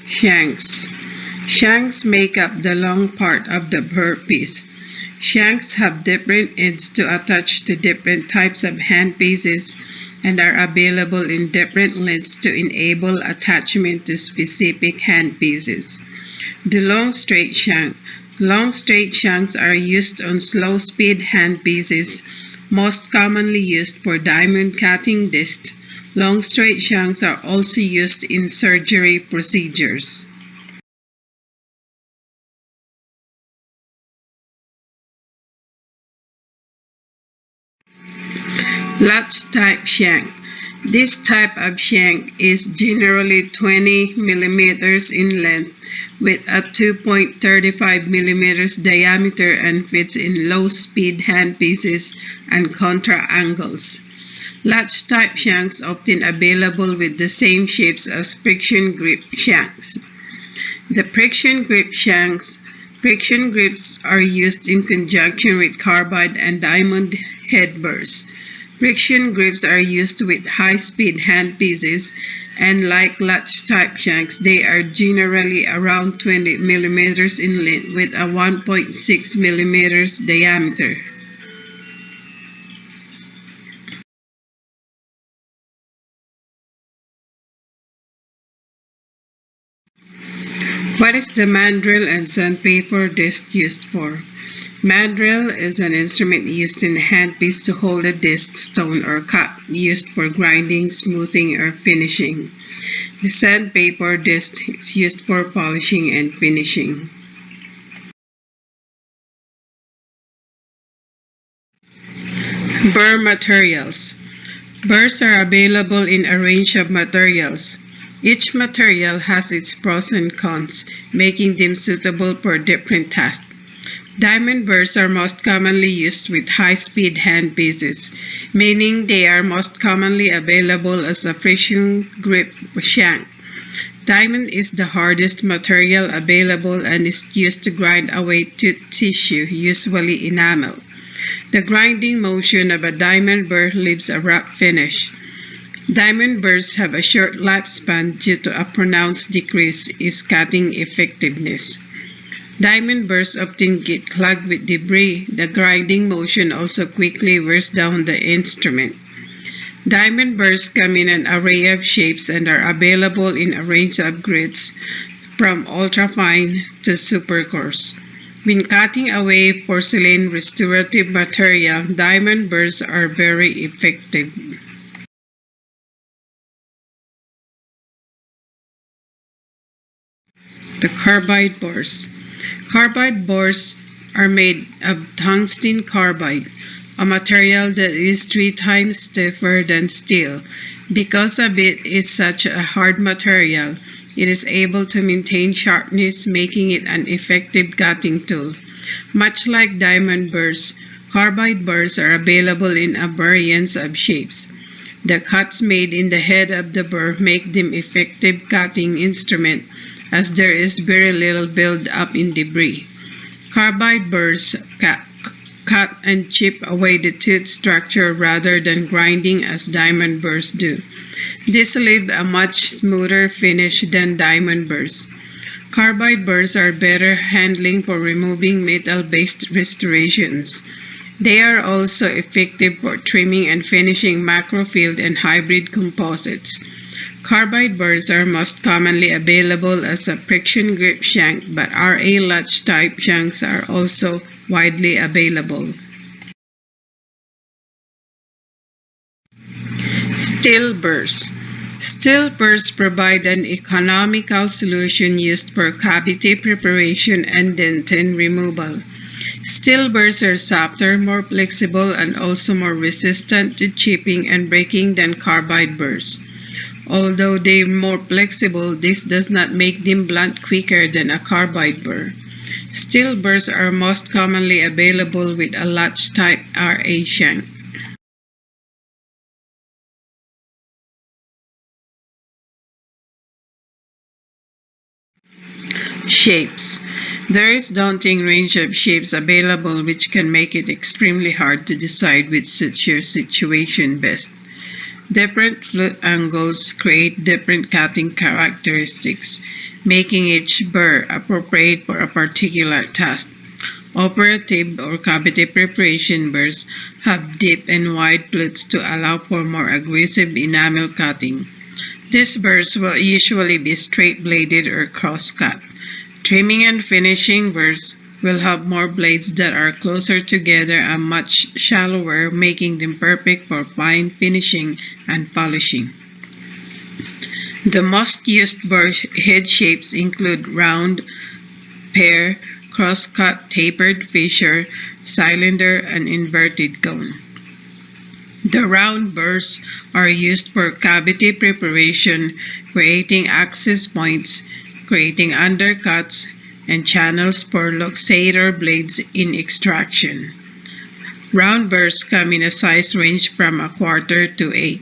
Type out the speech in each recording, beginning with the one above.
Shanks. Shanks make up the long part of the burr piece. Shanks have different ends to attach to different types of handpieces and are available in different lengths to enable attachment to specific handpieces. The long straight shank. Long straight shanks are used on slow-speed handpieces, most commonly used for diamond cutting discs. Long straight shanks are also used in surgery procedures. Latch type shank. This type of shank is generally 20 millimeters in length with a 2.35 millimeters diameter and fits in low-speed handpieces and contra angles. Latch type shanks often available with the same shapes as friction grip shanks. The friction grips are used in conjunction with carbide and diamond head burrs. Friction grips are used with high-speed handpieces, and like latch type shanks, they are generally around 20 millimeters in length with a 1.6 millimeters diameter. What is the mandrel and sandpaper disc used for? Mandrel is an instrument used in a handpiece to hold a disc, stone, or cut, used for grinding, smoothing, or finishing. The sandpaper disc is used for polishing and finishing. Burr materials. Burrs are available in a range of materials. Each material has its pros and cons, making them suitable for different tasks. Diamond burrs are most commonly used with high-speed handpieces, meaning they are most commonly available as a friction grip shank. Diamond is the hardest material available and is used to grind away tooth tissue, usually enamel. The grinding motion of a diamond burr leaves a rough finish. Diamond burrs have a short lifespan due to a pronounced decrease in cutting effectiveness. Diamond burrs often get clogged with debris. The grinding motion also quickly wears down the instrument. Diamond burrs come in an array of shapes and are available in a range of grades, from ultrafine to super coarse. When cutting away porcelain restorative material, diamond burrs are very effective. The carbide bores. Carbide bores are made of tungsten carbide, a material that is 3 times stiffer than steel. Because of it is such a hard material, it is able to maintain sharpness, making it an effective cutting tool. Much like diamond burrs, carbide burrs are available in a variance of shapes. The cuts made in the head of the burr make them effective cutting instrument, as there is very little build-up in debris. Carbide burrs cut and chip away the tooth structure rather than grinding as diamond burrs do. This leaves a much smoother finish than diamond burrs. Carbide burrs are better handling for removing metal-based restorations. They are also effective for trimming and finishing macrofield and hybrid composites. Carbide burrs are most commonly available as a friction grip shank, but RA latch type shanks are also widely available. Steel burrs. Steel burrs provide an economical solution used for cavity preparation and dentin removal. Steel burrs are softer, more flexible, and also more resistant to chipping and breaking than carbide burrs. Although they are more flexible, this does not make them blunt quicker than a carbide burr. Steel burrs are most commonly available with a latch type RA shank. Shapes. There is a daunting range of shapes available which can make it extremely hard to decide which suits your situation best. Different flute angles create different cutting characteristics, making each burr appropriate for a particular task. Operative or cavity preparation burrs have deep and wide flutes to allow for more aggressive enamel cutting. These burrs will usually be straight-bladed or cross-cut. Trimming and finishing burrs will have more blades that are closer together and much shallower, making them perfect for fine finishing and polishing. The most used burr head shapes include round, pear, cross-cut, tapered, fissure, cylinder, and inverted cone. The round burrs are used for cavity preparation, creating access points, creating undercuts, and channels for luxator blades in extraction. Round burrs come in a size range from 1/4 to 8.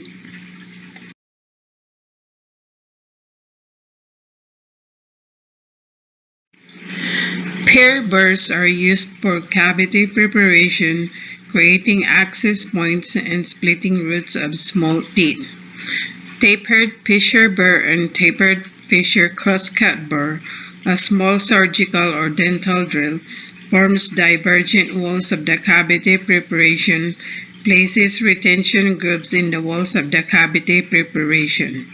Pear burrs are used for cavity preparation, creating access points and splitting roots of small teeth. Tapered fissure burr and tapered fissure crosscut burr, a small surgical or dental drill, forms divergent walls of the cavity preparation, places retention grooves in the walls of the cavity preparation.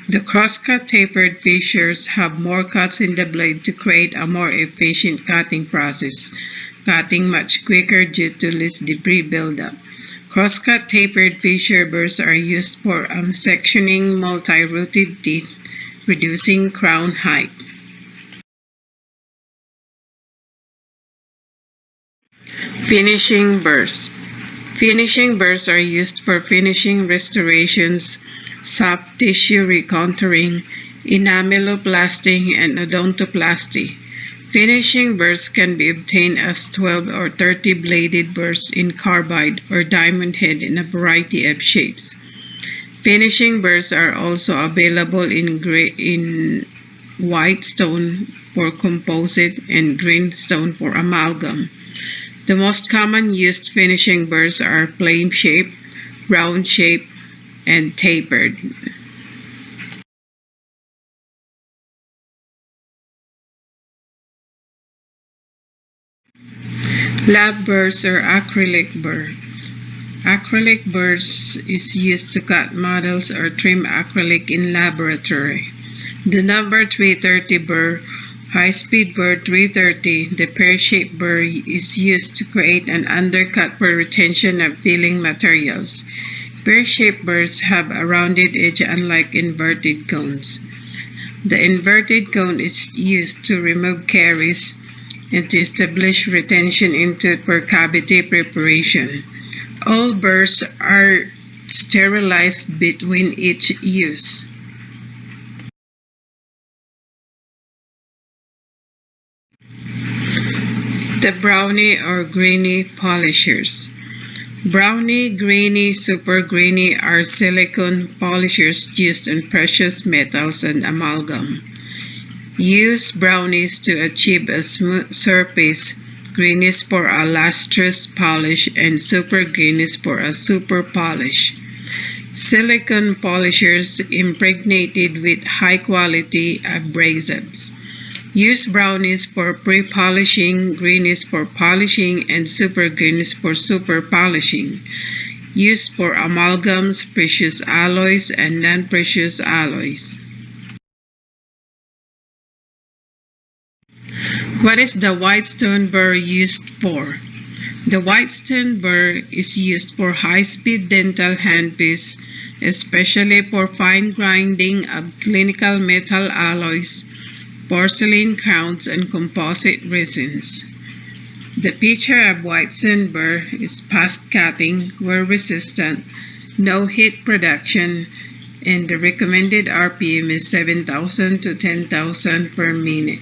The crosscut tapered fissures have more cuts in the blade to create a more efficient cutting process, cutting much quicker due to less debris buildup. Crosscut tapered fissure burrs are used for sectioning multi-rooted teeth, reducing crown height. Finishing burrs. Finishing burrs are used for finishing restorations, soft tissue recontouring, enameloplasty, and odontoplasty. Finishing burrs can be obtained as 12 or 30 bladed burrs in carbide or diamond head in a variety of shapes. Finishing burrs are also available in white stone for composite and green stone for amalgam. The most common used finishing burrs are flame shape, round shape, and tapered. Lab burrs or acrylic burr. Acrylic burrs is used to cut models or trim acrylic in laboratory. The number 330 burr, high-speed burr 330, the pear-shaped burr is used to create an undercut for retention of filling materials. Pear-shaped burrs have a rounded edge unlike inverted cones. The inverted cone is used to remove caries and to establish retention into for cavity preparation. All burrs are sterilized between each use. The brownie or greeny polishers. Brownie, greeny, super greeny are silicone polishers used on precious metals and amalgam. Use brownies to achieve a smooth surface, greenies for a lustrous polish, and super greenies for a super polish. Silicone polishers impregnated with high-quality abrasives. Use brownies for pre-polishing, greenies for polishing, and super greenies for super polishing. Used for amalgams, precious alloys, and non-precious alloys. What is the whitestone burr used for? The whitestone burr is used for high-speed dental handpiece, especially for fine grinding of clinical metal alloys, porcelain crowns, and composite resins. The feature of whitestone burr is fast cutting, wear resistant, no heat production, and the recommended RPM is 7,000 to 10,000 per minute.